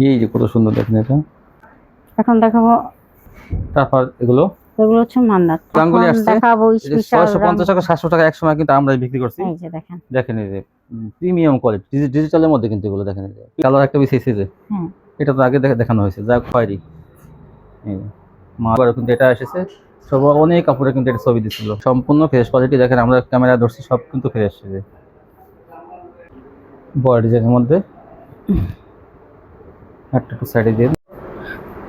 এই যে কত সুন্দর দেখেন এটা। এখন দেখাবো, তারপর এগুলো এগুলো হচ্ছে মান্নাত। গাঙ্গুলি আসছে দেখাবো এই যে স্পেশাল 650 টাকা 700 টাকা এক সময় কিন্তু আমরা বিক্রি করছি। এই যে দেখেন, দেখেন এই যে প্রিমিয়াম কোয়ালিটি ডিজিটালের মধ্যে কিন্তু এগুলো দেখেন এই যে কালার একটা বিশেষ এই যে হ্যাঁ এটা তো আগে দেখানো হয়েছে যা খয়েরি এই যে মাবার কিন্তু এটা এসেছে সব অনেক কাপড়ে কিন্তু এটা ছবি দিছিল সম্পূর্ণ ফ্রেশ কোয়ালিটি দেখেন আমরা ক্যামেরা ধরছি সব কিন্তু ফ্রেশ এসেছে বড় ডিজাইনের মধ্যে একটা টু সাইডে দিয়ে।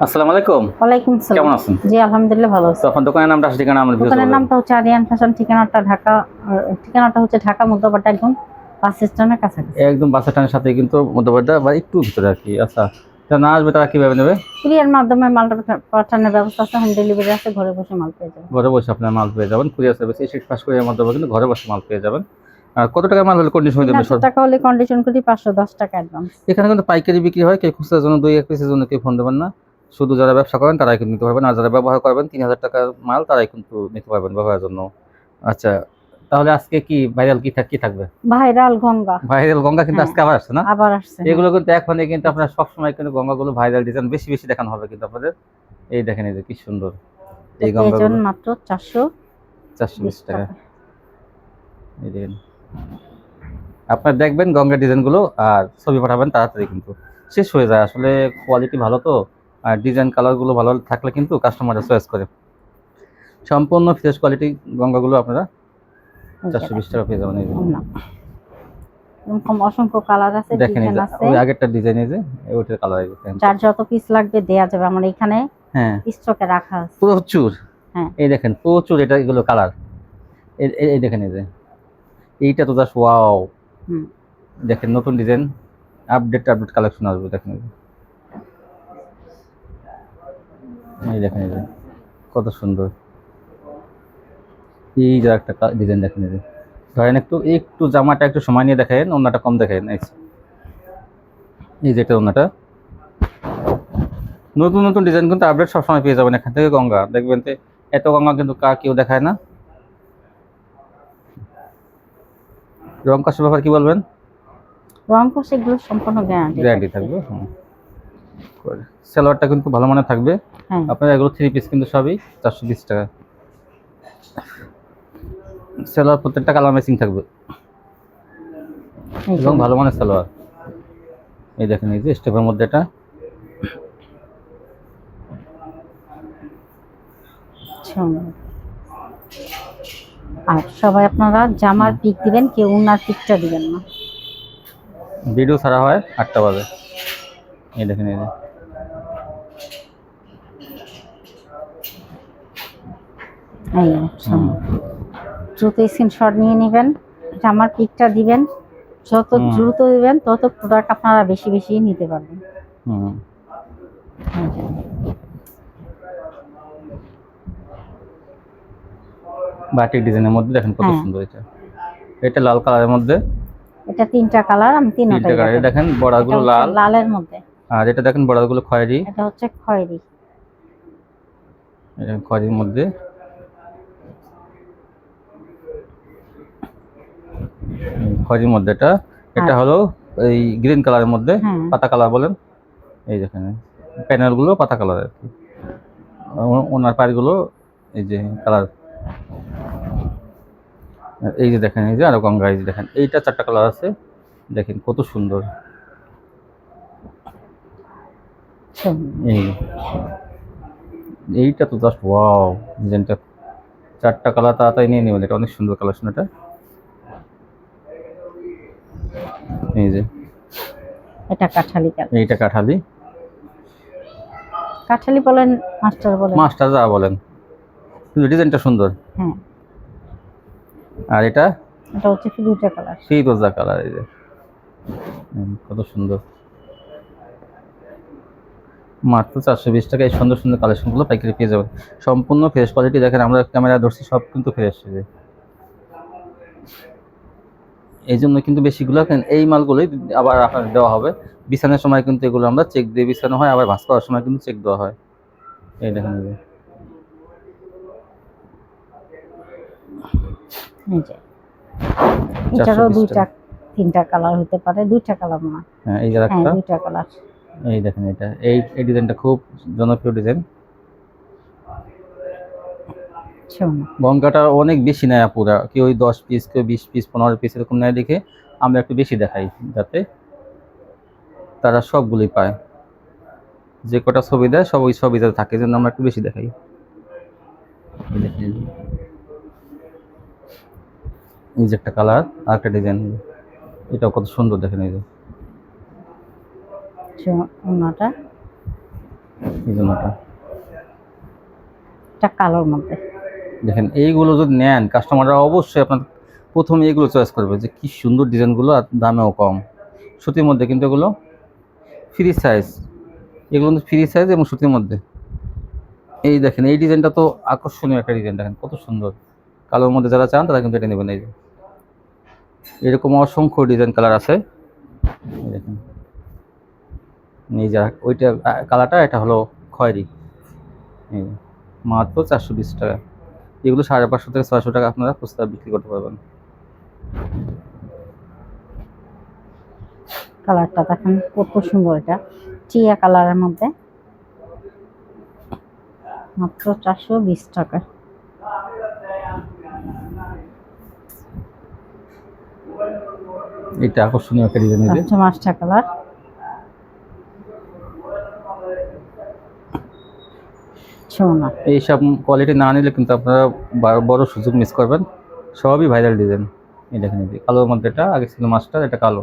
আসসালামু আলাইকুম। ওয়ালাইকুম আসসালাম। কেমন আছেন? জি আলহামদুলিল্লাহ ভালো আছি। তো আপনার দোকানের নামটা আসলে ঠিকানা আমরা দোকানের নামটা হচ্ছে আরিয়ান ফ্যাশন, ঠিকানাটা ঢাকা, ঠিকানাটা হচ্ছে ঢাকা মধ্যপাড়া, একদম বাস স্ট্যান্ডের কাছাকাছি। একদম বাস স্ট্যান্ডের সাথে কিন্তু মধ্যবাড্ডা বা একটু ভিতরে আর কি। আচ্ছা যারা না আসবে তারা কিভাবে নেবে? কুরিয়ার মাধ্যমে মালটা পাঠানোর ব্যবস্থা আছে, হোম ডেলিভারি আছে, ঘরে বসে মাল পেয়ে যাবেন। ঘরে বসে আপনার মাল পেয়ে যাবেন কুরিয়ার সার্ভিস এসে পাস করে মাধ্যমে কিন্তু ঘরে বসে মাল পেয়ে যাবেন। আর কত টাকা মাল হলে কন্ডিশন দেবেন? 300 টাকা হলে কন্ডিশন করি, 510 টাকা অ্যাডভান্স। এখানে কিন্তু পাইকারি বিক্রি হয়, কেউ খুচরার জন্য 2-1 পিসের জন্য কেউ ফোন দেবেন না। শুধু যারা ব্যবসা করেন তারাই কিন্তু নিতে পারবেন, আর যারা ব্যবহার করবেন 3000 টাকার মাল তারাই কিন্তু নিতে পারবেন ব্যবহারের জন্য। আচ্ছা তাহলে আজকে কি ভাইরাল কি থাকবে? ভাইরাল গঙ্গা, ভাইরাল গঙ্গা কিন্তু আজকে আবার আসছে না? আবার আসছে। এগুলো কিন্তু এখনই কিন্তু আপনারা সবসময় কিন্তু গঙ্গাগুলো ভাইরাল ডিজাইন বেশি বেশি দেখানো হবে কিন্তু আপনাদের। এই দেখেন এই যে কি সুন্দর এই গঙ্গাগুলো মাত্র 420 টাকা। এই দেখেন আপনারা দেখবেন গঙ্গার ডিজাইনগুলো আর ছবি পাঠাবেন, তাড়াতাড়ি কিন্তু শেষ হয়ে যায়। আসলে কোয়ালিটি ভালো তো, আর ডিজাইন কালারগুলো ভালো থাকলে কিন্তু কাস্টমাররা চয়েস করে। সম্পূর্ণ ফ্রেশ কোয়ালিটি গঙ্গাগুলো আপনারা 420 টাকা পেয়ে যাবেন। এই যে এরকম অসংখ্য কালার আছে, দেখেন এই ডিজাইন যে আছে। ওই আগেরটা ডিজাইন এই যে ওইটার কালার এই দেখেন। যার যত পিস লাগবে দেয়া যাবে, আমার এখানে হ্যাঁ স্টকে রাখা আছে প্রচুর। হ্যাঁ এই দেখেন প্রচুর এটা এগুলো কালার। এই দেখেন এই যে এইটা তো জাস্ট ওয়াও। দেখেন নতুন ডিজাইন আপডেট কালেকশন আসবে দেখেন এই দেখেন এই যে কত সুন্দর। এই যে একটা ডিজাইন দেখেন এই যে ধরেন একটু একটু জামাটা একটু সময় নিয়ে দেখেন, ওন্নাটা কম দেখেন। এই যে এটা ওন্নাটা নতুন নতুন ডিজাইন কিন্তু আপডেট সবসময় পেয়ে যাবেন এখান থেকে। গঙ্গা দেখবেন তো এত গঙ্গা কিন্তু কেউ দেখায় না। রং কষের ব্যাপার কি বলবেন? রং কষ এগুলো সম্পূর্ণ গ্যারান্টি থাকবে। সালোয়ারটা কিন্তু ভালো মানের থাকবে। আপনার এগুলো 3 পিস কিন্তু সবই 420 টাকা। সালোয়ার প্রত্যেকটা কালার ম্যাচিং থাকবে এবং ভালো মানের সালোয়ার। এই দেখেন এই যে স্টেপের মধ্যে এটা আর সবাই আপনারা জামার পিক দিবেন, কেউ উনার পিকটা দিবেন না। ভিডিও ছাড়া হয় 8টা বাজে। এই দেখেন এই যে দ্রুত স্ক্রিনশট নিয়ে নেবেন, জামার পিকটা দিবেন। যত দ্রুত দিবেন তত প্রোডাক্ট আপনারা বেশি বেশি নিতে পারবেন। বাটিক ডিজাইনের মধ্যে দেখেন কত সুন্দর। এটা লাল কালারের মধ্যে, এটা 3টা কালার, আমি 3টা কালার দেখেন। বর্ডারগুলো লাল, লালের মধ্যে। আর এটা দেখেন বর্ডারগুলো খয়েরি, এটা হচ্ছে খয়েরি, এটা খয়েরির মধ্যে। খয়েরির মধ্যে এটা হলো এই গ্রিন কালারের মধ্যে, পাতা কালার বলেন। এই দেখেন প্যানেলগুলো পাতা কালার আর কি, ওনার পাড়গুলো এই যে কালার। এই যে দেখেন এই যে আরো গঙ্গা, এই যে দেখেন এইটা 4টা কালার আছে দেখেন কত সুন্দর। এইটা তো জাস্ট ওয়াও ডিজাইনটা। 4টা কালার তাড়াতাড়ি নিয়ে নেবেন, এটা অনেক সুন্দর কালেকশন। এটা এই যে এটা কাঠালি কালার, এইটা কাঠালি, কাঠালি বলেন মাস্টার যা বলেন, কিন্তু ডিজাইনটা সুন্দর। আর এটা হচ্ছে ফিরোজা কালার, ফিরোজা কালার। এই যে কত সুন্দর। মাত্র 420 টাকা এই সুন্দর সুন্দর কালেকশনগুলো পাইকারি পেয়ে যাবেন। সম্পূর্ণ ফ্রেশ কোয়ালিটি দেখেন, আমরা ক্যামেরা ধরছি সব কিন্তু ফ্রেশ। এই জন্য কিন্তু বেশিগুলো এই মালগুলোই আবার আপনার দেওয়া হবে। বিছানার সময় কিন্তু এগুলো আমরা চেক দিয়ে বিছানো হয়, আবার ভাঁজ করার সময় কিন্তু চেক দেওয়া হয়। এই দেখেন এটারও 2টা 3টা কালার হতে পারে, 2টা কালার না। হ্যাঁ এই যে একটা 2টা কালার। এই দেখেন এটা এই ডিজাইনটা খুব জনপ্রিয় ডিজাইন। সোনা। গঙ্গাটা অনেক বেশি নেয় আপুরা, কেউ ওই 10 পিস, কেউ 20 পিস, 15 পিস এরকম নেয় দেখে আমরা একটু বেশি দেখাই, যাতে তারা সবগুলোই পায়। যে কটা ছবি দেয় সব ওই ছবি যাতে থাকে, জন্য আমরা একটু বেশি দেখাই। এই দেখেন, এই যে একটা কালার আর একটা ডিজাইন, এটাও কত সুন্দর দেখেন। এই যে ওনাটা এই জন্যটা একটা কালোর মধ্যে। দেখেন, এইগুলো যদি নেন কাস্টমাররা অবশ্যই আপনার প্রথমে এগুলো চয়েস করবে, যে কি সুন্দর ডিজাইনগুলো আর দামেও কম। সুতির মধ্যে কিন্তু এগুলো ফ্রি সাইজ, এগুলো কিন্তু ফ্রি সাইজ এবং সুতির মধ্যে। এই দেখেন এই ডিজাইনটা তো আকর্ষণীয় একটা ডিজাইন, দেখেন কত সুন্দর। কালোর মধ্যে যারা চান তারা কিন্তু এটা নেবেন। এই যে এরকম অসংখ্য ডিজাইন কালার আছে। এই দেখেন, এই যে ওইটা কালারটা, এটা হলো খয়েরি। এই যে, মাত্র 420 টাকা। এগুলো 550 থেকে 600 টাকা আপনারা খুচরা বিক্রি করতে পারবেন। কালারটা দেখেন কত সুন্দর, এটা টিয়া কালারের মধ্যে, মাত্র 420 টাকা। এটা আকর্ষণীয় একটা ডিজাইন। এই যে আচ্ছা, মাস্টার কালার। সোনা। এইসব কোয়ালিটি না নিলে কিন্তু আপনারা বড় সুযোগ মিস করবেন। সবই ভাইরাল ডিজাইন। এই দেখেন, এই যে কালোর মধ্যে এটা আগে ছিল মাস্টার, এটা কালো।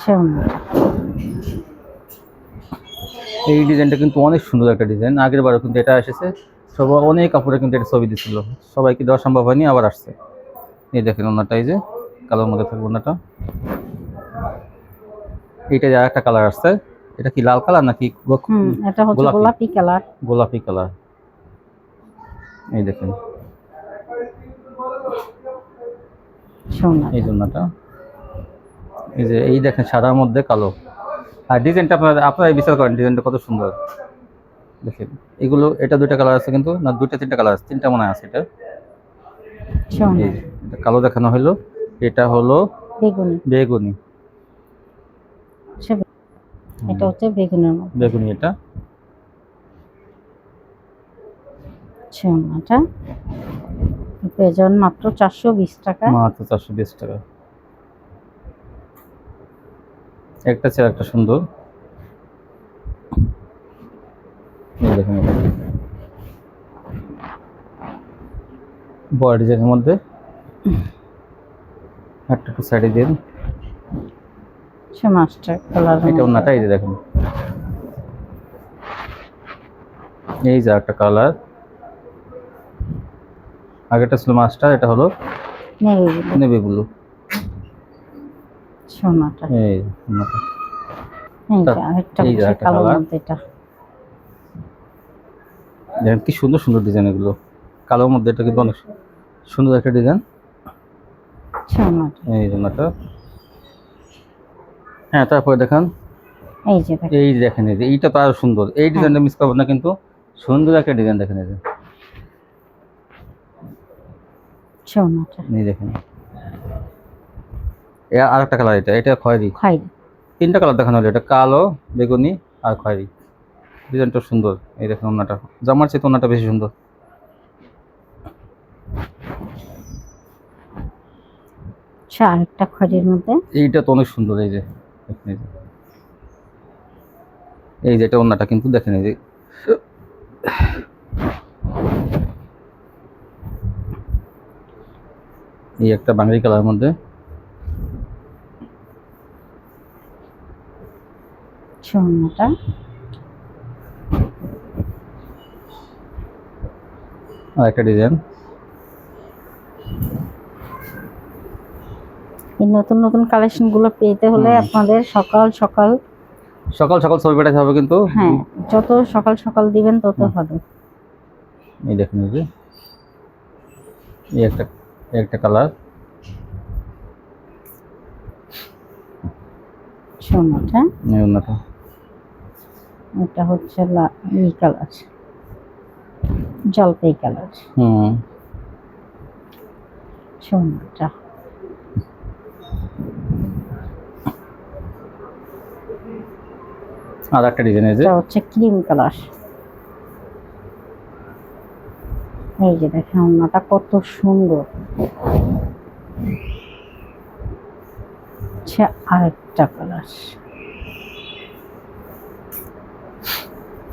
সোনা। এই ডিজাইনটা কিন্তু অনেক সুন্দর একটা ডিজাইন, আগের বারও কিন্তু এটা এসেছে। সবাই অনেক কাপড়ে কিন্তু এটা ছবি দিচ্ছিল, সবাইকে দেওয়া সম্ভব হয়নি, আবার আসছে। এই দেখেন ওনাটা, এই যে কালোর মধ্যে থাকবে ওনাটা। এইটা যে একটা কালার আসছে, এটা কি লাল কালার নাকি এটা হচ্ছে গোলাপি কালার। গোলাপি কালার। এই দেখেন সোনা। এই জন্যটা, এই যে এই দেখেন সাদার মধ্যে কালো। আর ডিজাইনটা আপনারা বিচার করেন, ডিজাইনটা কত সুন্দর দেখেন। এগুলো এটা দুইটা কালার আছে কিন্তু, না দুইটা তিনটা কালার আছে, তিনটা মনে আছে। এটা সোনা। এই যে, এটা কালো দেখানো হলো, এটা হলো বেগুনি। বেগুনি। এটা হচ্ছে বেগুনের মধ্যে। বেগুনি এটা। সোনাটা পেজন মাত্র 420 টাকা। মাত্র 420 টাকা। একটা ছেলে একটা সুন্দর। এই দেখেন বড় ডিজাইনের মধ্যে, একটা একটু সাইডে দিন। সে মাস্টার কালার। এটা ওনাটা, এই যে দেখেন, এই যে একটা কালার। আগেটা ছিল মাস্টার, এটা হলো নেভি ব্লু। সোনাটা এই ওনাটা, আরেকটা এই যে হচ্ছে একটা কালোর কালার। মধ্যে। এটা দেখেন কি সুন্দর সুন্দর ডিজাইন এগুলো, কালোর মধ্যে এটা কিন্তু অনেক সুন্দর একটা ডিজাইন। সোনাটা। এই ওনাটা। হ্যাঁ, তারপরে দেখেন, এই যে দেখেন, এই দেখেন, এই যে এইটা তো আরো সুন্দর। এই ডিজাইনটা মিস করবেন না কিন্তু, সুন্দর একটা ডিজাইন দেখেন। এই যে সোনাটা এই দেখেন, আর একটা কালার, এটা খয়েরি। খয়েরি। তিনটা কালার দেখানো হলো, এটা কালো, বেগুনি আর খয়েরি। ডিজাইনটা সুন্দর। এই দেখেন ওনাটা, জামার চেয়ে ওনাটা বেশি সুন্দর। আরেকটা খয়েরির মধ্যে। এইটা তো অনেক সুন্দর। এই যে দেখেন, এই যে এটা ওনাটা কিন্তু দেখেন, এই যে এই একটা বাঙালি কালার মধ্যে। সোনাটা আর একটা ডিজাইন। এই নতুন নতুন কালেকশন গুলো পেতে হলে আপনাদের সকাল সকাল সকাল সকাল ছবি পাঠাতে হবে কিন্তু। হ্যাঁ, যত সকাল সকাল দিবেন তত হবে। এই দেখেন, এই যে এই একটা কালার। সোনাটা এই ওনাটা। এটা হচ্ছে এই কালার, জলপাই কালার। সোনাটা আর একটা ডিজাইন এই যে এটা হচ্ছে ক্রিম কালার। এই যে দেখেন ওড়নাটা কত সুন্দর। আচ্ছা, আরেকটা কালার।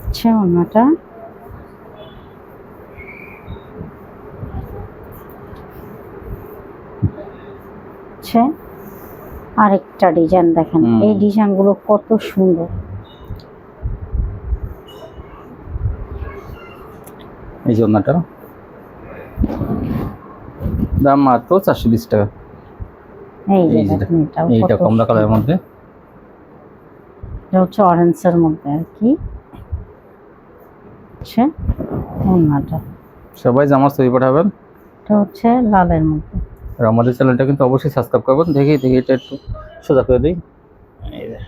আচ্ছা, ওড়নাটা আচ্ছা, আরেকটা ডিজাইন দেখেন। এই ডিজাইনগুলো কত সুন্দর। এই যে ওড়নাটা দাম মাত্র 420 টাকা। এই যে এই যে দেখেন এটাও এইটা কত কমলা কালারের সুন্দর। মধ্যে, এটা হচ্ছে অরেঞ্জের মধ্যে আর কি। আচ্ছা, ওড়নাটা সবাই জামার ছবি পাঠাবেন। এটা হচ্ছে লালের মধ্যে। আর আমাদের চ্যানেলটা কিন্তু অবশ্যই সাবস্ক্রাইব করবেন। দেখি দেখি এটা একটু সোজা করে দিই। এই যে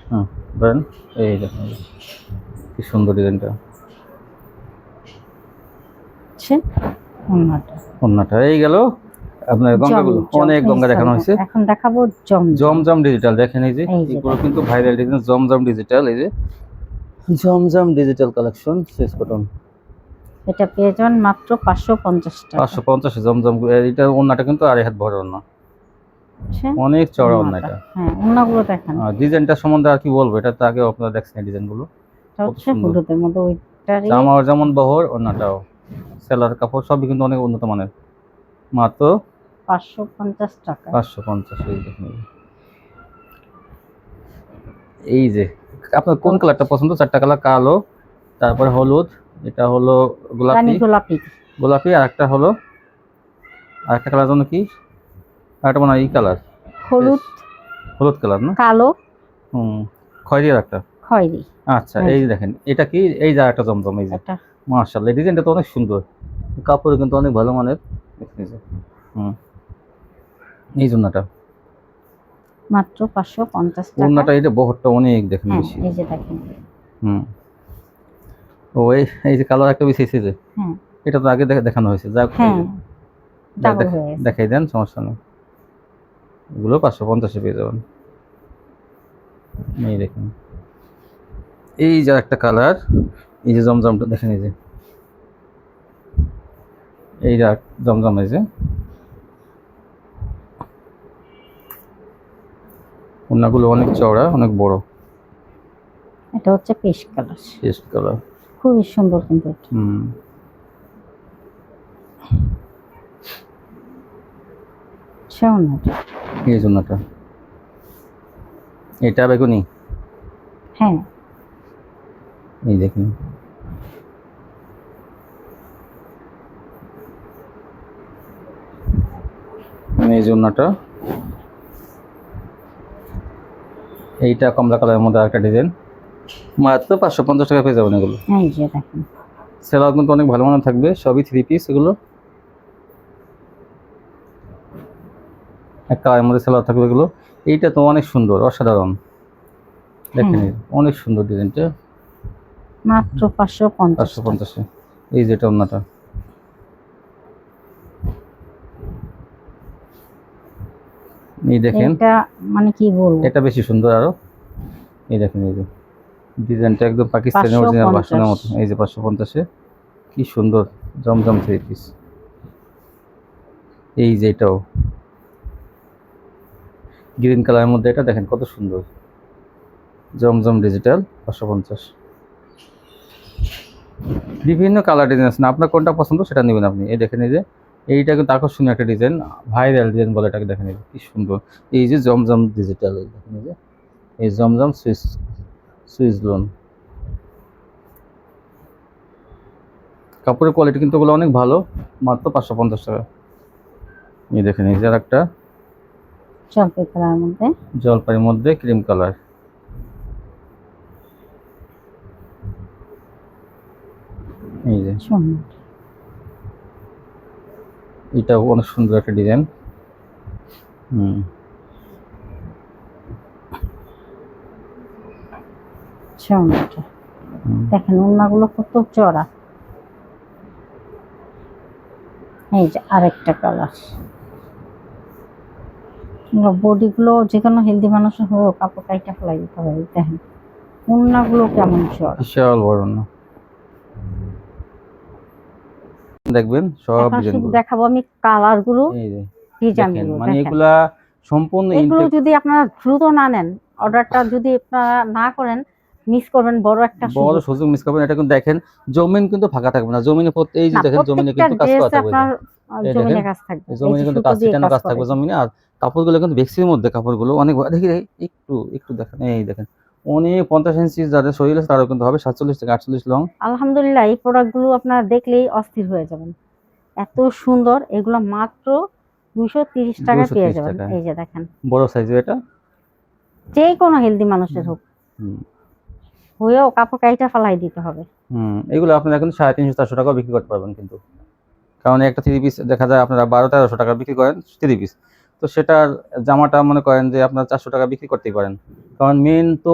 ধরেন, এই দেখুন কি সুন্দর ডিজাইনটা। আচ্ছা, ওড়নাটা ওড়নাটা এই গেল আপনার গঙ্গাগুলো, অনেক গঙ্গা দেখানো হয়েছে। এখন দেখাবো জমজম। জমজম ডিজিটাল, দেখেন এই যে এই যে এগুলো কিন্তু ভাইরাল ডিজাইন, জমজম ডিজিটাল। এই যে জমজম ডিজিটাল কালেকশন সুইস কটন, এটা পেয়ে যাবেন মাত্র 550 টাকা। 550 জমজম। এটা ওড়নাটা কিন্তু আড়াই হাত ভর ওড়না, আচ্ছা, অনেক চড়া ওড়না এটা। হ্যাঁ, ওড়নাগুলো দেখেন। আর ডিজাইনটা সম্বন্ধে আর কি বলবো, এটা তো আগে আপনারা দেখছেন ডিজাইনগুলো। এটা হচ্ছে হলুদের মধ্যে ওইটারই। জামার যেমন বহর, ওড়নাটাও, সেলার কাপড় সবই কিন্তু অনেক উন্নত মানের। মাত্র 550 টাকা। 550। এই দেখুন, এই যে আপনার কোন কালারটা পছন্দ? 4টা কালার, কালো, তারপরে হলুদ, এটা হলো রানী গোলাপি, গোলাপি, গোলাপি, আর একটা হলো আরেকটা কালার জন্য কি, আরেকটা মনে হয় এই কালার, হলুদ, হলুদ কালার না, কালো, খয়েরি আর একটা। খয়েরি। আচ্ছা, এই যে দেখেন এটা কি, এই যে একটা জমজম। এই যে এটা মাশাআল্লাহ, ডিজাইনটা তো অনেক সুন্দর, কাপড় কিন্তু অনেক ভালো মানের। দেখুন এই যে এই জন্যটা মাত্র 550 টাকা। ওড়নাটা, এটা বহরটা অনেক দেখেন হ্যাঁ, বেশি। এই যে দেখেন। ও এই যে কালার একটা বেশি এসেছে, হ্যাঁ, এটা তো আগে দেখানো হয়েছে। যাক, হ্যাঁ, ডাবল হয়ে গেছে। দেখাই দেন, সমস্যা নেই। এগুলো 550 পেয়ে যাবেন। এই দেখুন, এই যে একটা কালার, এই যে জমজমটা দেখেন, এই যে এই যে জমজম, এই যে ওড়নাগুলো অনেক চওড়া, অনেক বড়। এটা হচ্ছে পেস্ট কালার, পেস্ট কালার, খুবই সুন্দর কিন্তু এটা। ওড়নাটা, এই জন্যটা, এটা বেগুনি। হ্যাঁ, এই দেখুন, এই জন্যটা, এইটা কমলা কালারের মধ্যে আরেকটা ডিজাইন। মাত্র 550 টাকা পেয়ে যাবেন এগুলো। এই যে দেখেন। সেলার কিন্তু অনেক ভালো মানের থাকবে, সবই 3 পিস এগুলো। এক কালারের মধ্যে সেলার থাকবে এগুলো। এইটা তো অনেক সুন্দর, অসাধারণ, দেখেন অনেক সুন্দর ডিজাইনটা। মাত্র 550। 550। এই যেটা ওড়নাটা, এই দেখেন, এটা মানে কি বলবো, এটা বেশি সুন্দর আরো। এই দেখেন, এই যে ডিজাইনটা একদম পাকিস্তানি অরিজিনাল ভার্সনের মতো। এই যে 550-এ কি সুন্দর জমজম 3 পিস। এই যে এটাও গ্রিন কালারের মধ্যে, এটা দেখেন কত সুন্দর, জমজম ডিজিটাল 550। বিভিন্ন কালার ডিজাইন আছে না, আপনার কোনটা পছন্দ সেটা নেবেন আপনি। এই দেখেন, এই যে এইটা কিন্তু আকর্ষণীয় একটা ডিজাইন, ভাইরাল ডিজাইন বলে এটাকে। দেখেন কি সুন্দর, এই যে জমজম ডিজিটাল। দেখেন এই যে এই জমজম সুইস লোন, কাপড়ের কোয়ালিটি কিন্তু ওগুলো অনেক ভালো। মাত্র 550 টাকা। এই দেখেন, এই যে একটা জলপাই কালারের মধ্যে, জলপাইয়ের মধ্যে ক্রিম কালার। এই যে এটা অনেক সুন্দর একটা ডিজাইন। দেখেন ওড়নাগুলো কত চড়া। এই যে আরেকটা কালার। বডিগুলো যে কোনো হেলদি মানুষের হোক, কাপড় কাইটা ফেলাই দিতে হবে। দেখেন ওড়নাগুলো কেমন চড়। বিশাল বড় না, দেখবেন সব এখন ডিজাইন শুধু গুলো। দেখাবো আমি কালার গুলো, এই যে ডিজাইন দেখেন, গুলো মানে দেখেন। এগুলা সম্পূর্ণ এগুলো ইনটেক। যদি আপনারা দ্রুত না নেন, অর্ডারটা যদি আপনারা না করেন, মিস করবেন বড় একটা বড় সুযোগ। সুযোগ মিস করবেন। এটা কিন্তু দেখেন জমিন কিন্তু ফাঁকা থাকবে না, জমিনে এই যে না, দেখেন জমিনে প্রত্যেকটা কিন্তু কাজ করা ড্রেস থাকবে। আপনার এই দেখেন জমিনে কাজ থাকবে, এই এই জমিনে যে কিন্তু সুতো কাজ দিয়ে ছিটানো কাজ কাজ করে। থাকবে জমিনে। আর কাপড়গুলো কিন্তু বেক্সির মধ্যে, কাপড়গুলো অনেক দেখি একটু একটু দেখেন, এই দেখেন অনেক 50 ইঞ্চি যাদের শরীর আছে তারাও কিন্তু হবে 47 থেকে 48 লং। আলহামদুলিল্লাহ, এই প্রোডাক্টগুলো আপনারা দেখলেই অস্থির হয়ে যাবেন, এত সুন্দর। এগুলো মাত্র 230 টাকায় পেয়ে 230 যাবেন। টাকা এই যে দেখেন, বড় সাইজের এটা। যে কোনো হেলদি মানুষের হোক, হুম হয়েও কাপড় কাইটা ফালাই দিতে হবে। এগুলো আপনারা কিন্তু 350-400 টাকাও বিক্রি করতে পারবেন কিন্তু, কারণ একটা 3 পিস দেখা যায় আপনারা 1200-1300 টাকা বিক্রি করেন 3 পিস, তো সেটার জামাটা মনে করেন যে আপনারা 400 টাকা বিক্রি করতেই পারেন। কারণ মেন তো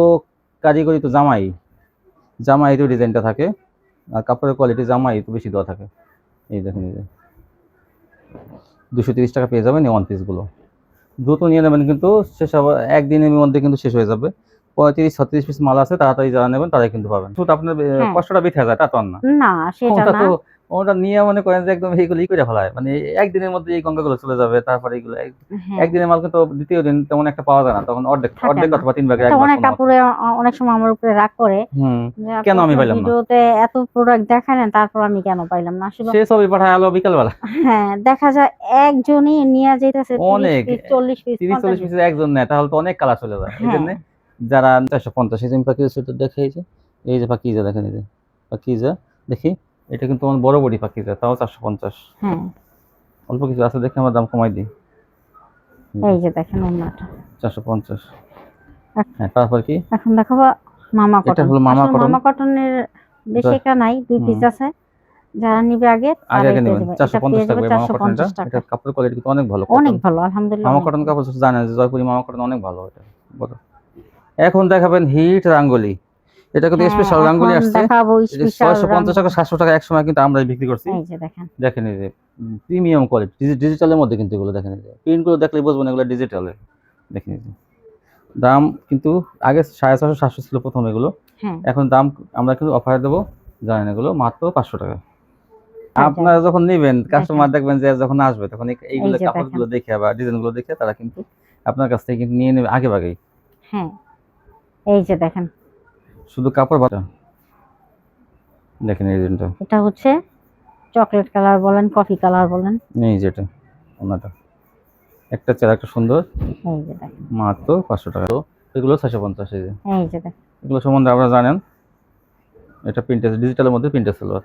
কারিগরি তো জামাই তো ডিজাইনটা থাকে, আর কাপড়ের কোয়ালিটি জামাই তো বেশি দেওয়া থাকে। এই দেখেন, এই যে 230 টাকা পেয়ে যাবেন এই ওয়ান পিসগুলো। দ্রুত নিয়ে নেবেন কিন্তু শেষ হবে একদিনের মধ্যে, কিন্তু শেষ হয়ে যাবে। 35-36 পিস মাল আছে, তাড়াতাড়ি যারা নেবেন তারাই কিন্তু পাবেন। শুধু আপনার হ্যাঁ, কষ্টটা বেঁচে যায় তা তো আর না। না সেটা ওটা না। তো ওটা নিয়ে মনে করেন যে একদম এইগুলো করে ফেলায়, মানে একদিনের মধ্যে এই গঙ্গাগুলো চলে যাবে। তারপরে এইগুলো হ্যাঁ, একদিনের মাল কিন্তু দ্বিতীয় দিন তেমন একটা পাওয়া যায় না, তখন অর্ধেক থাকে অর্ধেক না। অথবা 3 ভাগের এটা 1 ভাগ অনেক কোনো মতো। কাপড়ে অনেক সময় আমার উপরে রাগ করে হুম যে আপু কেন আমি আপনার পাইলাম না, ভিডিওতে এত প্রোডাক্ট দেখালেন, তারপর আমি কেন পাইলাম না আসলে। সে ছবি পাঠায় আলো বিকালবেলা। হ্যাঁ, দেখা যায় একজনই নিয়ে যাইতেছে 30 অনেক পিস 40 পিস 30-40 50 পিস। পিসের একজন নেয়, তাহলে তো অনেক কালার চলে যায়। এই হ্যাঁ, জন্য যারা 450 এই যে পাখি সেটা দেখে, এই যে পাখি দেখেন, এই যে পাখি দেখি, এটা কিন্তু আমার বড় বড়ি পাখি, তাও 450। হ্যাঁ, অল্প কিছু আছে দেখে আমার দাম কমাই দিই। এই যে দেখেন ওড়নাটা। 450। হ্যাঁ তারপর কি, এখন দেখাবো মামা এটা কটন। হলো মামা আসলে কটন। মামা কটনের বেশি একটা নাই, 2 পিস আছে। যারা নিবে আগে আগে তারাই আগে পেয়ে নেবেন, যাবে। এটা পেয়ে 450 যাবে টাকা মামা কটন। 450 এটা টাকা। কাপড়ের কোয়ালিটি কিন্তু অনেক ভালো, অনেক কটন। ভালো, আলহামদুলিল্লাহ মামা অনেক কটন ভালো। কাপড় জানেন যে জয়পুরি মামা কটন অনেক ভালো, এটা বলো। এখন দেখাবেন হিট রাঙ্গুলি। এটা কিন্তু হ্যাঁ, স্পেশাল রাঙ্গুলি এখন আসছে। দেখাবো এই যে স্পেশাল 650 টাকা 700 টাকা এক সময় কিন্তু আমরাই বিক্রি করছি। এই যে দেখেন, দেখেন এই যে প্রিমিয়াম কোয়ালিটি, ডিজিটালের মধ্যে কিন্তু এগুলো দেখেন, এই যে প্রিন্টগুলো দেখলেই বুঝবেন এগুলো ডিজিটালের। দেখেন এই যে দাম কিন্তু আগে 650-700 ছিল প্রথম এগুলো, হ্যাঁ এখন দাম আমরা কিন্তু অফারে দেবো, জানেন এগুলো মাত্র 500 টাকা। হ্যাঁ, আপনারা যখন নেবেন কাস্টমার দেখেন, দেখবেন যে যখন আসবে তখন এই এইগুলো যে দেখেন, কাপড়গুলো দেখে বা ডিজাইনগুলো দেখে তারা কিন্তু আপনার কাছ থেকে কিন্তু নিয়ে নেবে আগে ভাগেই। হ্যাঁ, এই যে দেখেন, শুধু কাপড় বাটা দেখেন এই ডিজাইনটা, এটা হচ্ছে চকলেট কালার বলেন, কফি কালার বলেন। এই যেটা ওনাটা একটা চেহারা একটা সুন্দর, এই যে দেখেন, মাত্র 500 টাকা। তো এগুলো 650। এই যে এই যে দেখেন, এগুলো সম্বন্ধে আপনারা জানেন, এটা প্রিন্টেড ডিজিটালের মধ্যে প্রিন্টেড সালোয়ার,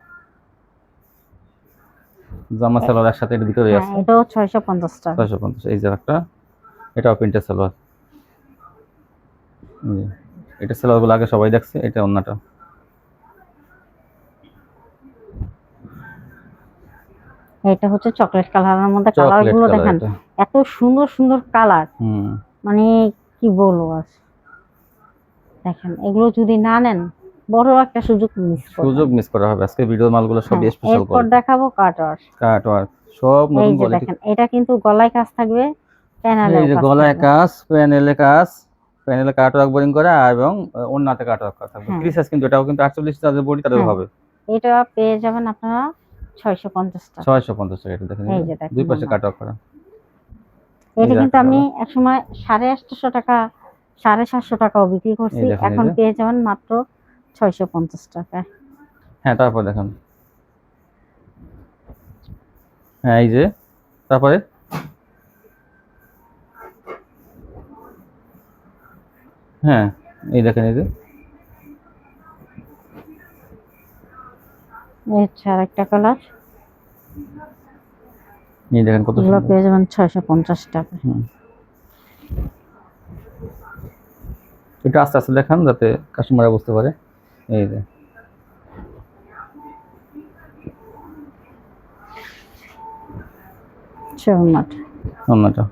জামা সালোয়ার একসাথে এর ভিতরেই হ্যাঁ, আছে। এটাও 650 টাকা। 650। এই যে একটা, এটাও প্রিন্টেড সালোয়ার। এই যে, এটা সালোয়ারগুলো আগে সবাই দেখছে, এটা অন্যটা। এটা হচ্ছে চকলেট কালারের মধ্যে, কালার চকলেট গুলো কালার দেখেন, এটা। এত সুন্দর সুন্দর কালার, হুম মানে কি বলবো আর। দেখেন, এগুলো যদি না নেন বড় একটা সুযোগ মিস সুযোগ করবেন। মিস করা হবে। আজকে ভিডিওর মালগুলো সব হ্যাঁ, স্পেশাল এরপর কোয়ালিটি, দেখাবো কাটওয়ার্ক। কাটওয়ার্ক সব এই নতুন যে কোয়ালিটি। দেখেন, এটা কিন্তু গলায় কাজ থাকবে, প্যানেলেও এই যে কাজ গলায় থাকবে। কাজ, প্যানেলে কাজ, প্যানেলে কাটওয়ার্ক বোরিং করা এবং ওন্নাতে কাটওয়ার্ক করা থাকবে। হ্যাঁ, ফ্রি সাইজ কিন্তু এটাও কিন্তু 48 যাদের বডি তাদের হ্যাঁ, হবে। এটা পেয়ে যাবেন আপনারা 650 টাকা। 650 টাকা। এটা দেখেন এই যে দেখেন দুই পাশে ওন্না। কাটওয়ার্ক করা। এটা এই যে কিন্তু একটা আমি কালার। একসময় 850 টাকা 750 টাকাও বিক্রি করছি, এই দেখেন, এই এখন যে পেয়ে যাবেন মাত্র 650 টাকা। হ্যাঁ তারপর দেখেন, হ্যাঁ এই যে তারপরে হ্যাঁ এই দেখেন, এই যে এই হচ্ছে আরেকটা কালার, এই দেখেন কত এগুলো সুন্দর। পেয়ে যাবেন 650 টাকা। হুম এটা আস্তে আস্তে দেখান যাতে কাস্টমাররা বুঝতে পারে। এই যে অন্যটা,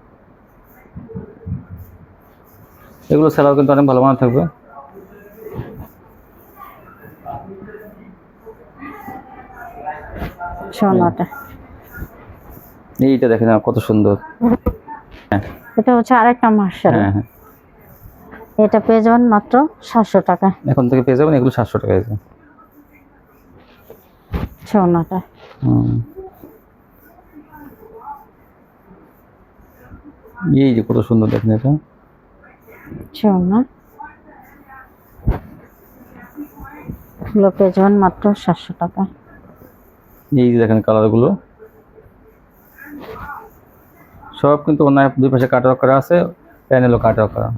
এগুলো সেলাও কিন্তু অনেক ভালো মানের থাকবে। সোনাটা, এইটা দেখেন কত সুন্দর। এটা হচ্ছে আরেকটা মার্শাল। হ্যাঁ হ্যাঁ এটা পেয়ে যাবেন মাত্র 700 টাকা। এখন থেকে পেয়ে যাবেন এগুলো 700 টাকায়। সোনাটা এই যে কত সুন্দর দেখেন এটা। সোনা এগুলো পেয়ে যাবেন মাত্র 700 টাকা। এই যে দেখেন কালারগুলো সব কিন্তু অন্যায় দুই পাশে কাটওয়ার্ক করা আছে, প্যানেলও কাটওয়ার্ক করা।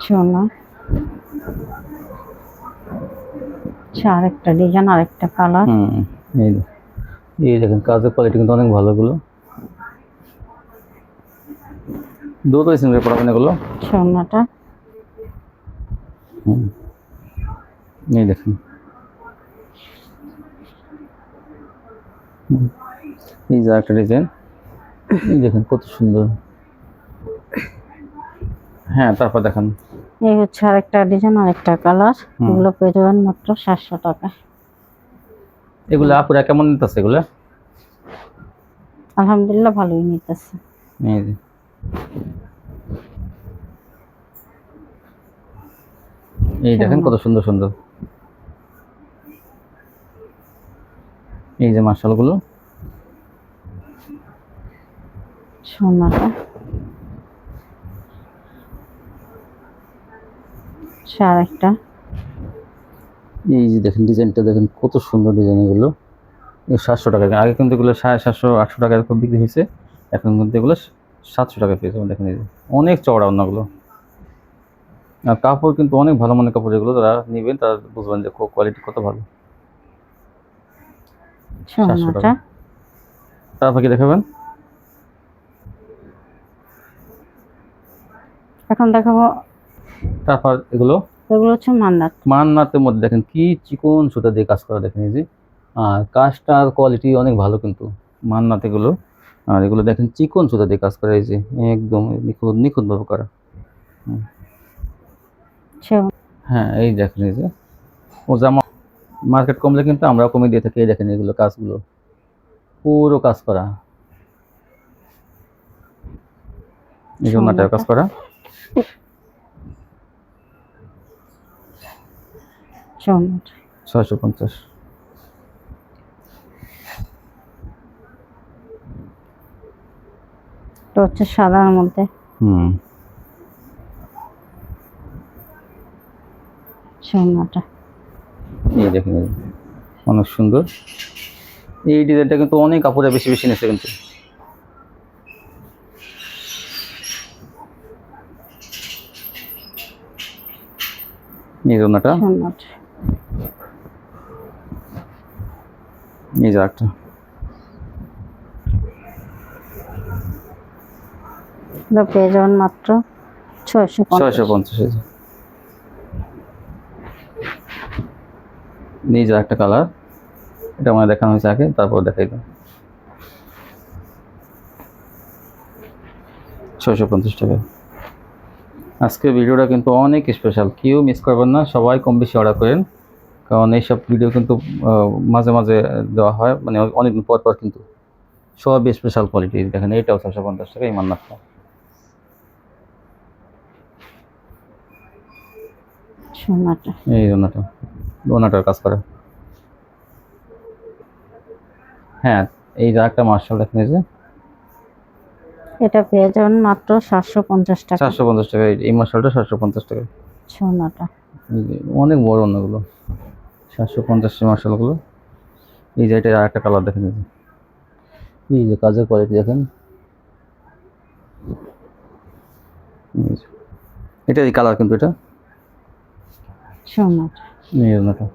সোনা আরেকটা ডিজাইন, আরেকটা কালার। এই যে এই দেখেন কাজের কোয়ালিটি কিন্তু অনেক ভালো। এগুলো দুটো সিঙ্গেল পড়াবেন এগুলো। সোনাটা এই দেখেন এই যে একটা ডিজাইন, এই দেখেন কত সুন্দর। হ্যাঁ তারপর দেখেন এই হচ্ছে আরেকটা ডিজাইন, আরেকটা কালার। এগুলো পেয়ে যাবেন মাত্র 700 টাকা। এগুলো আপুরা কেমন নিতেছে এগুলো? আলহামদুলিল্লাহ ভালোই নিতেছে। এই যে এই দেখেন কত সুন্দর সুন্দর এই যে মাশাআল্লাহ গুলো। সোনাটা আরেকটা, এই যে দেখেন ডিজাইনটা দেখেন কত সুন্দর ডিজাইন। এগুলো 700 টাকা। আগে কিন্তু এগুলো 750 800 টাকা এরকম বিক্রি হয়েছে, এখন কিন্তু এগুলো 700 টাকা পেয়েছে। দেখেন এই যে অনেক চওড়া অন্যগুলো, আর কাপড় কিন্তু অনেক ভালো মানের কাপড়। এগুলো যারা নেবেন তারা বুঝবেন যে কোয়ালিটি কত ভালো। 700 সোনাটা টাকা। তারপর কি দেখাবেন? এখন দেখাবো। তারপর এগুলো হচ্ছে মান্নাত। মান্নাতের মধ্যে দেখেন কি চিকন সুতা দিয়ে কাজ করা, দেখেন এই যে। আর কাজটার কোয়ালিটি অনেক ভালো কিন্তু মান্নাত এগুলো। আর এগুলো দেখেন চিকন সুতা দিয়ে কাজ করা, এই যে একদম নিখুঁতভাবে করা। হ্যাঁ এই দেখেন এই যে ও জামা মার্কেট কমলে কিন্তু আমরাও কমে দিয়ে থাকি। এই দেখেন এগুলো কাজগুলো পুরো কাজ করা, এই জন্যটাও কাজ করা। 650। এটা হচ্ছে সাদার মধ্যে। সোনাটা এই দেখেন অনেক সুন্দর। এই ডিজাইনটা কিন্তু অনেক কাপড়ে বেশি বেশি নিচ্ছে কিন্তু। এই জন্যটা এই যে একটা পেয়ে যাবেন মাত্র 650। এই যে একটা কালার, এটা আমার দেখানো হয়েছে আগে, তারপর দেখাই দাও। 650 টাকা। আজকে ভিডিওটা কিন্তু অনেক স্পেশাল, কেউ মিস করবেন না, সবাই কম বেশি অর্ডার করেন, কারণ এইসব ভিডিও কিন্তু মাঝে মাঝে দেওয়া হয়, মানে অনেকদিন পর পর, কিন্তু সব স্পেশাল কোয়ালিটি। দেখেন এইটাও 650 টাকা। এই মান্নাতটা সোনাটা এই ওনাটার কাজ করা। হ্যাঁ এই যে একটা মার্শাল দেখেন এই যে, এটা পেয়ে যাবেন মাত্র 750 টাকা। 750 টাকা। এই মার্শালটা 750 টাকা। সোনাটা অনেক বড় অন্যগুলো। 750 মার্শালগুলো। এই যে এটা আর একটা কালার দেখেন, এই যে কাজের কোয়ালিটি দেখেন। এটা এই কালার কিন্তু এটা সোনাটা এই ওনাটা।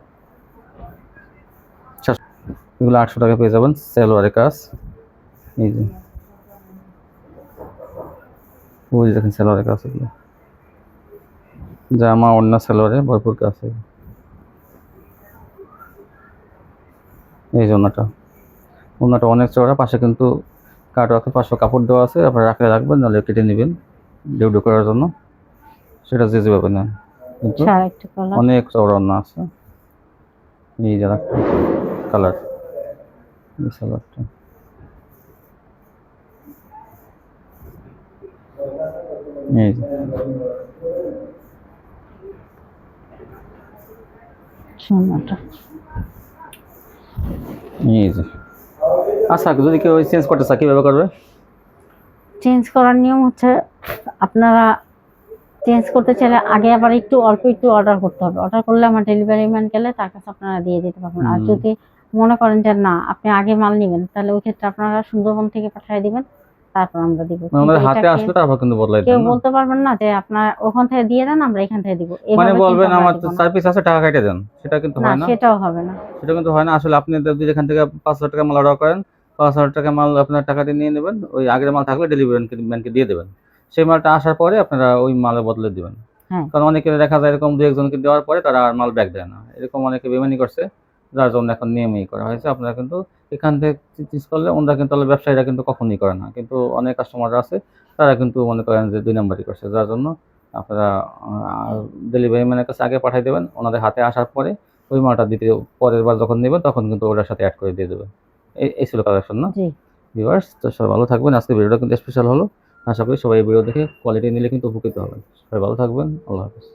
এগুলো 800 টাকা পেয়ে যাবেন। সালোয়ারের কাজ, এই যে ওই দেখেন সালোয়ারের কাজ। এগুলো জামা অন্য সালোয়ারে ভরপুর কাজ। এই যে ওনাটা অনেক চওড়া, পাশে কিন্তু কাটওয়ার্কের পাশে কাপড় দেওয়া আছে, আপনারা রাখলে রাখবেন, নাহলে কেটে নেবেন ডিউডু করার জন্য, সেটা যে যেভাবে নেন। কিন্তু অনেক চওড়া ওনা আছে। এই যে একটা কালার, এই সালোয়ারটা এই যে। সুন্দরটা এই যে। আচ্ছা যদি কেউ চেঞ্জ করতে চায় কিভাবে করবে? চেঞ্জ করার নিয়ম হচ্ছে আপনারা চেঞ্জ করতে চাইলে আগে আবার অল্প একটু অর্ডার করতে হবে। অর্ডার করলে আমার ডেলিভারি ম্যান গেলে তার কাছে আপনারা দিয়ে দিতে পারবেন। আর হুম। যদি মনে করেন যে না আপনি আগে মাল নিবেন, তাহলে ওই ক্ষেত্রে আপনারা সুন্দরবন থেকে পাঠিয়ে দিবেন, তারপর আমরা দিব। মানে আমাদের কিন্তু হাতে এটাকে আসলে তারপর কিন্তু বদলাই কেউ দেন না? বলতে পারবেন না যে আপনার ওখান থেকে দিয়ে দেন, আমরা এখান থেকে দিব, মানে এভাবে কিন্তু বলবেন আমরা আমার দিব তো না। 4 পিস আছে টাকা কেটে দেন, সেটা কিন্তু না, হয় না। সেটাও হবে না। সেটা কিন্তু হয় না। আসলে আপনি যদি এখান থেকে 5,000 টাকা মাল অর্ডার করেন, 5,000 টাকা মাল আপনার টাকা দিয়ে নিয়ে নেবেন। ওই আগের মাল থাকলে ডেলিভারি ম্যানকে দিয়ে দেবেন। সেই মালটা আসার পরে আপনারা ওই মালের বদলে দিবেন। হ্যাঁ, কারণ অনেকে দেখা যায় এরকম 2-1 জনকে দেওয়ার পরে তারা আর মাল ব্যাক দেয় না। এরকম অনেকে বেইমানি করছে, যার জন্য এখন নিয়মই করা হয়েছে। আপনারা কিন্তু এখান থেকে চিজ করলে ওনারা কিন্তু তাহলে ব্যবসায়ীরা কিন্তু কখনোই করে না। কিন্তু অনেক কাস্টমাররা আছে তারা কিন্তু মনে করেন যে 2 নাম্বারই করছে। যার জন্য আপনারা ডেলিভারি ম্যানের কাছে আগে পাঠিয়ে দেবেন। ওনাদের হাতে আসার পরে ওই মালটা পরের বার যখন নেবেন তখন কিন্তু ওটার সাথে এড করে দিয়ে দেবেন। এই ছিল কালেকশন না? জি। ভিউয়ার্স তো সবাই ভালো থাকবেন। আজকের ভিডিওটা কিন্তু স্পেশাল হলো। আশা করি সবাই এই ভিডিও দেখে কোয়ালিটি নিলে কিন্তু উপকৃত হবেন। সবাই ভালো থাকবেন। আল্লাহ হাফেজ।